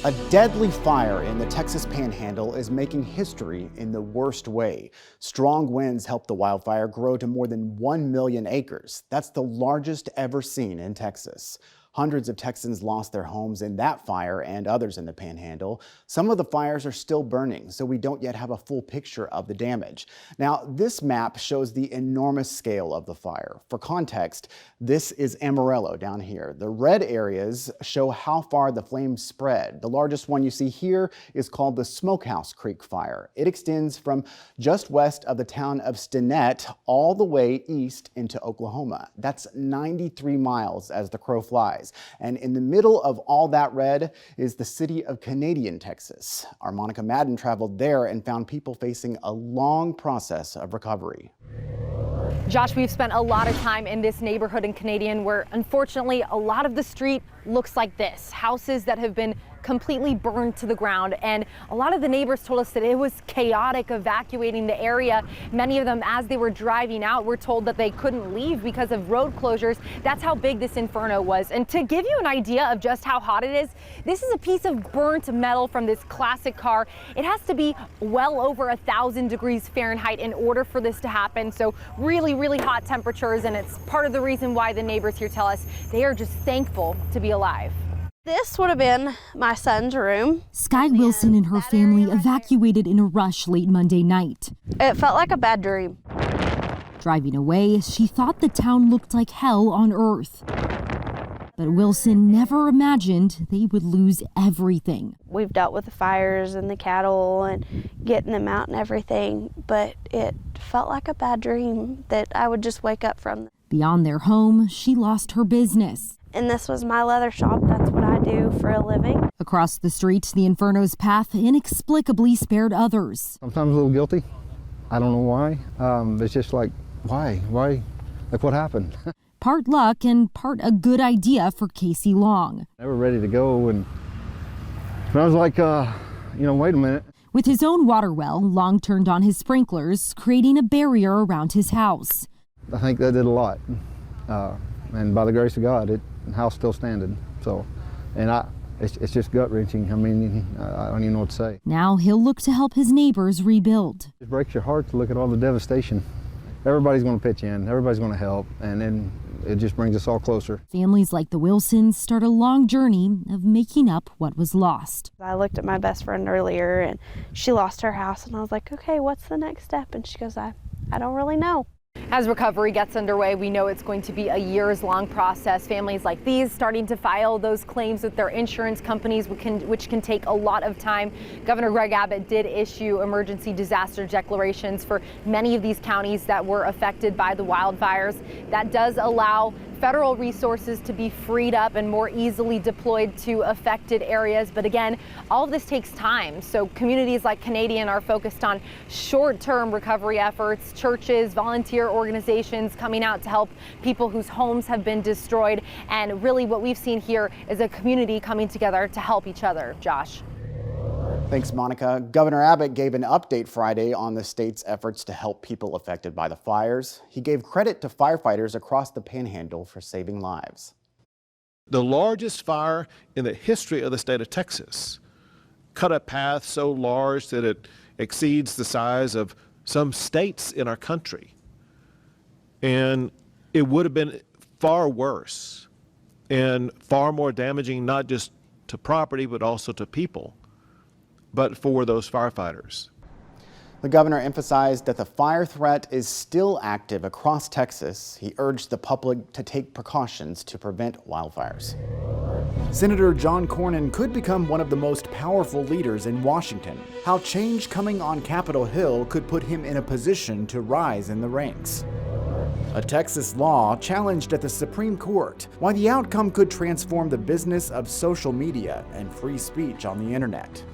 A deadly fire in the Texas Panhandle is making history in the worst way. Strong winds helped the wildfire grow to more than 1 million acres. That's the largest ever seen in Texas. Hundreds of Texans lost their homes in that fire and others in the Panhandle. Some of the fires are still burning, so we don't yet have a full picture of the damage. Now, this map shows the enormous scale of the fire. For context, this is Amarillo down here. The red areas show how far the flames spread. The largest one you see here is called the Smokehouse Creek Fire. It extends from just west of the town of Stinnett all the way east into Oklahoma. That's 93 miles as the crow flies. And in the middle of all that red is the city of Canadian, Texas. Our Madden traveled there and found people facing a long process of recovery. Josh, we've spent a lot of time in this neighborhood in Canadian where unfortunately a lot of the street looks like this. Houses that have been completely burned to the ground, and a lot of the neighbors told us that it was chaotic evacuating the area. Many of them, as they were driving out, were told that they couldn't leave because of road closures. That's how big this inferno was. And to give you an idea of just how hot it is, this is a piece of burnt metal from this classic car. It has to be well over 1,000 degrees Fahrenheit in order for this to happen. So really, really hot temperatures, and it's part of the reason why the neighbors here tell us they are just thankful to be alive. This would have been my son's room. Sky Wilson and her family evacuated in a rush late Monday night. It felt like a bad dream. Driving away, she thought the town looked like hell on earth. But Wilson never imagined they would lose everything. We've dealt with the fires and the cattle and getting them out and everything, but it felt like a bad dream that I would just wake up from. Beyond their home, she lost her business. And this was my leather shop. That's what I do for a living. Across the street, the inferno's path inexplicably spared others. Sometimes a little guilty. I don't know why. It's just like, why? Like, what happened? Part luck and part a good idea for Casey Long. They were ready to go, and I was like, wait a minute. With his own water well, Long turned on his sprinklers, creating a barrier around his house. I think that did a lot. And by the grace of God, the house still standing. So, and it's just gut-wrenching. I mean, I don't even know what to say. Now he'll look to help his neighbors rebuild. It breaks your heart to look at all the devastation. Everybody's going to pitch in, everybody's going to help, and then it just brings us all closer. Families like the Wilsons start a long journey of making up what was lost. I looked at my best friend earlier, and she lost her house, and I was like, okay, what's the next step? And she goes, I don't really know. As recovery gets underway, we know it's going to be a years-long process. Families like these starting to file those claims with their insurance companies, which can take a lot of time. Governor Greg Abbott did issue emergency disaster declarations for many of these counties that were affected by the wildfires. That does allow federal resources to be freed up and more easily deployed to affected areas. But again, all of this takes time. So communities like Canadian are focused on short-term recovery efforts, churches, volunteer organizations coming out to help people whose homes have been destroyed. And really what we've seen here is a community coming together to help each other. Josh. Thanks, Monica. Governor Abbott gave an update Friday on the state's efforts to help people affected by the fires. He gave credit to firefighters across the Panhandle for saving lives. The largest fire in the history of the state of Texas cut a path so large that it exceeds the size of some states in our country. And it would have been far worse and far more damaging, not just to property, but also to people, but for those firefighters. The governor emphasized that the fire threat is still active across Texas. He urged the public to take precautions to prevent wildfires. Senator John Cornyn could become one of the most powerful leaders in Washington. How change coming on Capitol Hill could put him in a position to rise in the ranks. A Texas law challenged at the Supreme Court. Why the outcome could transform the business of social media and free speech on the internet.